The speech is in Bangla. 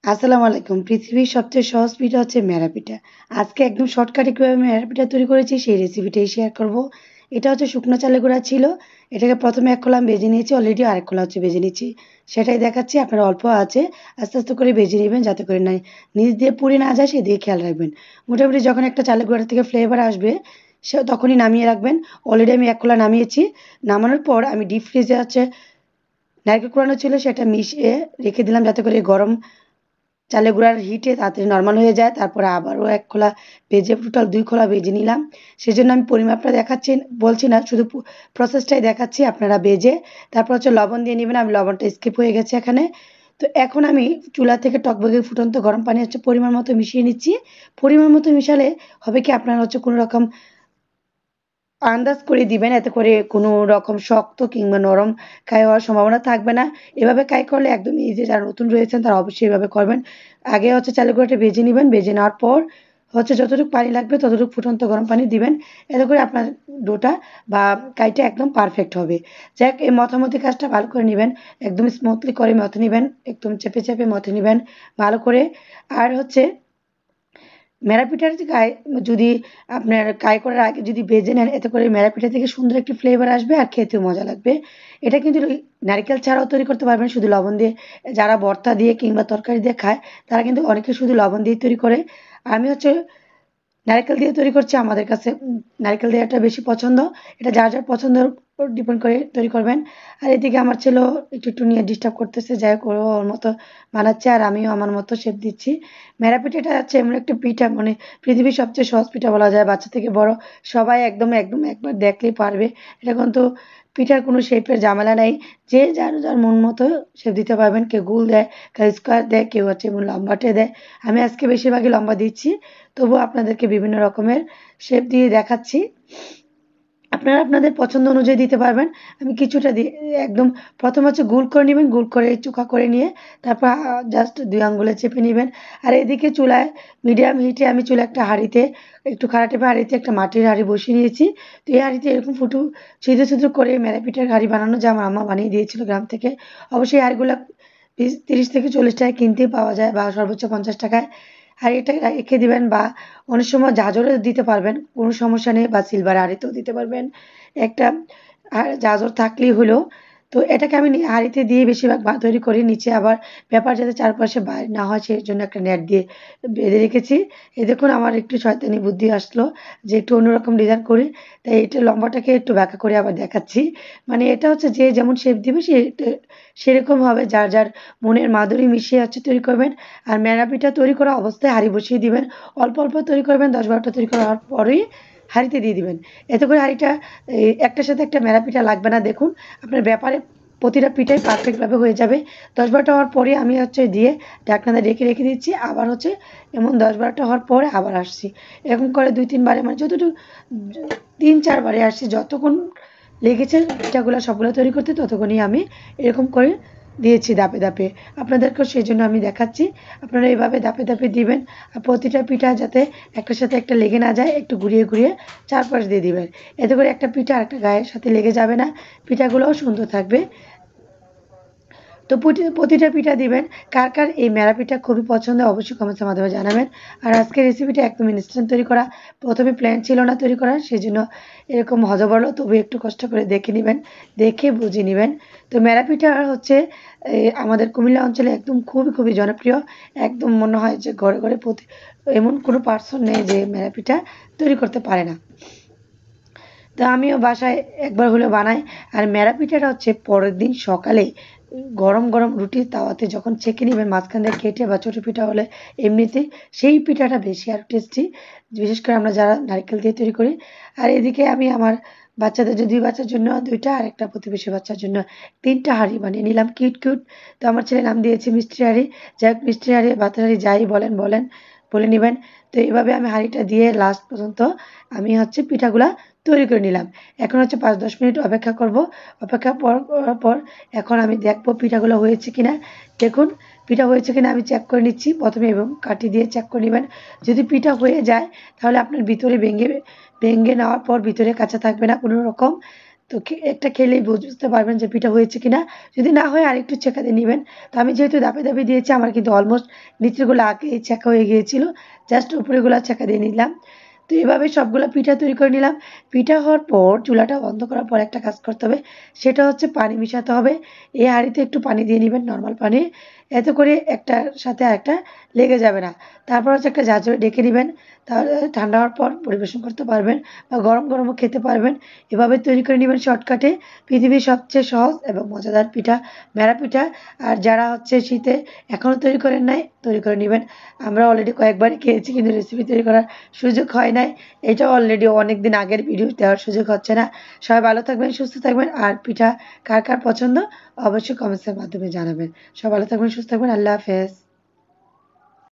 আসসালামু আলাইকুম। পৃথিবীর সবচেয়ে সহজ পিঠা হচ্ছে মেরা পিঠা। আজকে একদম শর্টকাটে কিভাবে মেরা পিঠা তৈরি করেছি সেই রেসিপিটাই শেয়ার করব। এটা হচ্ছে শুকনো চালের গুঁড়া ছিল। এটাকে ১ম এ ১ খোলা আমি ভেজে নিয়েছি। অলরেডি আরেক খোলা হচ্ছে ভেজে নিচ্ছি। সেটাই দেখাচ্ছি। আপনারা অল্প আঁচে আস্তে, আস্তে করে ভেজে নিবেন যাতে করে নিচ দিয়ে পুড়ে না যায় সেদিকে খেয়াল রাখবেন। মোটামুটি যখন একটা চালের গুঁড়া থেকে ফ্লেভার আসবে তখনই নামিয়ে রাখবেন। অলরেডি আমি ১ খোলা নামিয়েছি। নামানোর পর আমি ডিপ ফ্রিজে হচ্ছে নারকেল কোরানো ছিল সেটা মিশিয়ে রেখে দিলাম যাতে করে গরম চালের গুঁড়ার হিটে তাড়াতাড়ি নরমাল হয়ে যায়। তারপরে আবারও ১ খোলা ভেজে টোটাল ২ খোলা ভেজে নিলাম। সেজন্য আমি পরিমাপটা দেখাচ্ছি বলছি না, শুধু প্রসেসটাই দেখাচ্ছি। আপনারা ভেজে তারপর হচ্ছে লবণ দিয়ে নিবেন। আমি লবণটা স্কিপ হয়ে গেছে এখানে। তো এখন আমি চুলা থেকে টগবগে ফুটন্ত গরম পানি হচ্ছে পরিমাণ মতো মিশিয়ে নিচ্ছি। পরিমাণ মতো মিশালে হবে কি আপনার হচ্ছে কোনো রকম আন্দাজ করে দিবেন, এতে করে কোনো রকম শক্ত কিংবা নরম কাই হওয়ার সম্ভাবনা থাকবে না। এভাবে কাই করলে একদমই ইজি। যারা নতুন রয়েছেন তারা অবশ্যই এভাবে করবেন। আগে হচ্ছে চালের গুঁড়াটা ভেজে নিবেন। ভেজে নেওয়ার পর হচ্ছে যতটুকু পানি লাগবে ততটুকু ফুটন্ত গরম পানি দিবেন। এতে করে আপনার ডোটা বা কাইটা একদম পারফেক্ট হবে। যাক এই মথামতি কাজটা ভালো করে নিবেন। একদম স্মুথলি করে মথে নিবেন। একদম চেপে, চেপে মথে নিবেন ভালো করে। আর হচ্ছে মেরা পিঠার যে যদি আপনার কাই করার আগে যদি ভেজে নেন, এতে করে মেরা পিঠা থেকে সুন্দর একটি ফ্লেভার আসবে আর খেতেও মজা লাগবে। এটা কিন্তু নারিকেল ছাড়াও তৈরি করতে পারবেন শুধু লবণ দিয়ে। যারা ভর্তা দিয়ে কিংবা তরকারি দিয়ে খায় তারা কিন্তু অনেকে শুধু লবণ দিয়েই তৈরি করে। আমি হচ্ছে নারকেল দিয়ে তৈরি করছি। আমাদের কাছে নারকেল দেওয়াটা বেশি পছন্দ। এটা যার, যার পছন্দের উপর ডিপেন্ড করে তৈরি করবেন। আর এদিকে আমার ছেলেও একটু, একটু নিয়ে ডিস্টার্ব করতেছে। যাই হোক ও ওর মতো বানাচ্ছে আর আমিও আমার মতো শেপ দিচ্ছি। মেরা পিঠাটা হচ্ছে এমন একটা পিঠা, মানে পৃথিবীর সবচেয়ে সহজ পিঠা বলা যায়। বাচ্চা থেকে বড় সবাই একদম, একদম একবার দেখলেই পারবে। এটা কিন্তু পিঠার কোনো শেপের ঝামেলা নাই। যে যার, যার মন মতো শেপ দিতে পারবেন। কেউ গোল দেয়, কেউ স্কোয়ার দেয়, কেউ হচ্ছে এমন লম্বাটে দেয়। আমি আজকে বেশিরভাগই লম্বা দিচ্ছি। তবুও আপনাদেরকে বিভিন্ন রকমের শেপ দিয়ে দেখাচ্ছি। আপনারা আপনাদের পছন্দ অনুযায়ী দিতে পারবেন। আমি কিছুটা একদম ১ম হচ্ছে গোল করে নিবেন। গোল করে চোখা করে নিয়ে তারপর জাস্ট ২ আঙ্গুলে চেপে নিবেন। আর এদিকে চুলায় মিডিয়াম হিটে আমি চুলায় একটা হাঁড়িতে একটু খাড়া টেপে হাঁড়িতে একটা মাটির হাঁড়ি বসিয়ে নিয়েছি। তো এই হাঁড়িতে এরকম ছিদ্র, ছিদ্র করে মেরা পিঠার হাঁড়ি বানানো যায়। আমার আম্মা বানিয়ে দিয়েছিল গ্রাম থেকে। অবশ্যই এই হাঁড়িগুলা ৩০ থেকে ৪০ টাকায় কিনতেই পাওয়া যায় বা সর্বোচ্চ ৫০ টাকায়। আর এটা রেখে দিবেন বা অনেক সময় জাজরে দিতে পারবেন। কোনো সমস্যা নেই বা সিলভার হাঁড়িতেও দিতে পারবেন। একটা জাজর থাকলেই হলো। তো এটাকে আমি হাঁড়িতে দিয়ে বেশিরভাগ তৈরি করি। নিচে আবার পেপার যাতে চারপাশে বাইর না হয় সেজন্য একটা নেট দিয়ে বেঁধে রেখেছি। এই দেখুন আমার একটু শয়তানি বুদ্ধি আসলো যে একটু অন্যরকম ডিজাইন করি। তাই এটা লম্বাটাকে একটু ব্যাখ্যা করে আবার দেখাচ্ছি। মানে এটা হচ্ছে যে যেমন শেপ দিবে সেরকমভাবে যার, যার মনের মাধুরী মিশিয়ে হচ্ছে তৈরি করবেন। আর মেরা পিঠা তৈরি করা অবস্থায় হাঁড়ি বসিয়ে দিবেন। অল্প, অল্প তৈরি করবেন। ১০-১২ টা তৈরি করার পরেই হাঁড়িতে দিয়ে দিবেন। এতে করে হাঁড়িটা একটার সাথে একটা মেরা পিঠা লাগবে না। দেখুন আপনার ব্যাপারে প্রতিটা পিঠাই পারফেক্ট ভাবে হয়ে যাবে। ১০-১২ টা হওয়ার পরে আমি হচ্ছে দিয়ে ঢাকনাটা রেখে দিচ্ছি। আবার হচ্ছে এমন ১০-১২ টা হওয়ার পরে আবার আসছি। এরকম করে ২-৩ বারে, মানে যতটুকু ৩-৪ বারে আসছি। যতক্ষণ লেগেছে পিঠাগুলা সবগুলো তৈরি করতে ততক্ষণই আমি এরকম করে দিয়েছি ধাপে, ধাপে। আপনাদেরকেও সেজন্য আমি দেখাচ্ছি। আপনারা এভাবে ধাপে, ধাপে দিবেন। আর প্রতিটা পিঠা যাতে একটার সাথে একটা লেগে না যায় একটু ঘুরিয়ে, ঘুরিয়ে চারপাশ দিয়ে দিবেন। এতে করে একটা পিঠা আরেকটা গায়ের সাথে লেগে যাবে না। পিঠাগুলোও সুন্দর থাকবে। তো প্রতিটা পিঠা দিবেন। কার, কার এই মেরা পিঠা খুবই পছন্দ অবশ্যই কমেন্টসের মাধ্যমে জানাবেন। আর আজকের রেসিপিটা একদম ইনস্ট্যান্ট তৈরি করা। ১ম এ প্ল্যান ছিল না তৈরি করার। সেজন্য এরকম হযবরল, তবু একটু কষ্ট করে দেখে নিবেন। দেখে বুঝে নিবেন। তো মেরা পিঠা হচ্ছে আমাদের কুমিল্লা অঞ্চলে একদম খুবই, খুবই জনপ্রিয়। একদম মনে হয় যে ঘরে, ঘরে এমন কোনো পারসন নেই যে মেরা পিঠা তৈরি করতে পারে না। তো আমিও বাসায় একবার হলেও বানাই। আর মেরা পিঠাটা হচ্ছে পরের দিন সকালে গরম, গরম রুটির তাওয়াতে যখন ছেঁকে নিবেন মাঝখান দিয়ে কেটে, বা ছোট পিঠা হলে এমনিতেই সেই পিঠাটা বেশি আরো টেস্টি। বিশেষ করে আমরা যারা নারিকেল দিয়ে তৈরি করি। আর এদিকে আমি আমার বাচ্চাদের ২ বাচ্চার জন্য ২ টা আর একটা প্রতিবেশী বাচ্চার জন্য ৩ টা হাঁড়ি বানিয়ে নিলাম কিউট, কিউট। তো আমার ছেলের নাম দিয়েছি মিষ্টি হাঁড়ি। যাই হোক মিষ্টি হাঁড়ি, ভাতের হাঁড়ি যাই বলেন, বলেন বলে নিবেন। তো এভাবে আমি হাঁড়িটা দিয়ে লাস্ট পর্যন্ত আমি হচ্ছে পিঠাগুলা তৈরি করে নিলাম। এখন হচ্ছে ৫-১০ মিনিট অপেক্ষা করব। অপেক্ষা করার পর এখন আমি দেখব পিঠাগুলো হয়েছে কিনা। দেখুন পিঠা হয়েছে কিনা আমি চেক করে নিচ্ছি। ১ম এ এবং কাঠি দিয়ে চেক করে নিবেন। যদি পিঠা হয়ে যায় তাহলে আপনার ভিতরে ভেঙে নেওয়ার পর ভিতরে কাঁচা থাকবে না কোনো রকম। তো একটা খেলেই বুঝতে পারবেন যে পিঠা হয়েছে কিনা। যদি না হয় আরেকটু ছেঁকা দিয়ে নেবেন। তো আমি যেহেতু ধাপে ধাপে দিয়েছি আমার কিন্তু অলমোস্ট নিচেরগুলো আগেই ছেঁকা হয়ে গিয়েছিল, জাস্ট উপরেগুলো ছেঁকা দিয়ে নিলাম। তো এভাবে সবগুলো পিঠা তৈরি করে নিলাম। পিঠা হওয়ার পর চুলাটা বন্ধ করার পর একটা কাজ করতে হবে, সেটা হচ্ছে পানি মিশাতে হবে। এই হাঁড়িতে একটু পানি দিয়ে নেবেন, নর্মাল পানি, এতে করে একটার সাথে আরেকটা লেগে যাবে না। তারপর হচ্ছে একটা ঝাঁঝরে ডেকে নেবেন, তাহলে ঠান্ডা হওয়ার পর পরিবেশন করতে পারবেন বা গরম গরমও খেতে পারবেন। এভাবে তৈরি করে নেবেন শর্টকাটে পৃথিবীর সবচেয়ে সহজ এবং মজাদার পিঠা মেরা পিঠা। আর যারা হচ্ছে শীতে এখনও তৈরি করেন নাই, তৈরি করে নেবেন। আমরা অলরেডি কয়েকবারই খেয়েছি কিন্তু রেসিপি তৈরি করার সুযোগ হয় নাই। এটা অলরেডি অনেক দিন আগের ভিডিও, দেওয়ার সুযোগ হচ্ছে না। সবাই ভালো থাকবেন, সুস্থ থাকবেন। আর পিঠা কার কার পছন্দ অবশ্যই কমেন্টসের মাধ্যমে জানাবেন। সবাই ভালো থাকবেন, সুস্থ থাকবেন। আল্লাহ হাফেজ।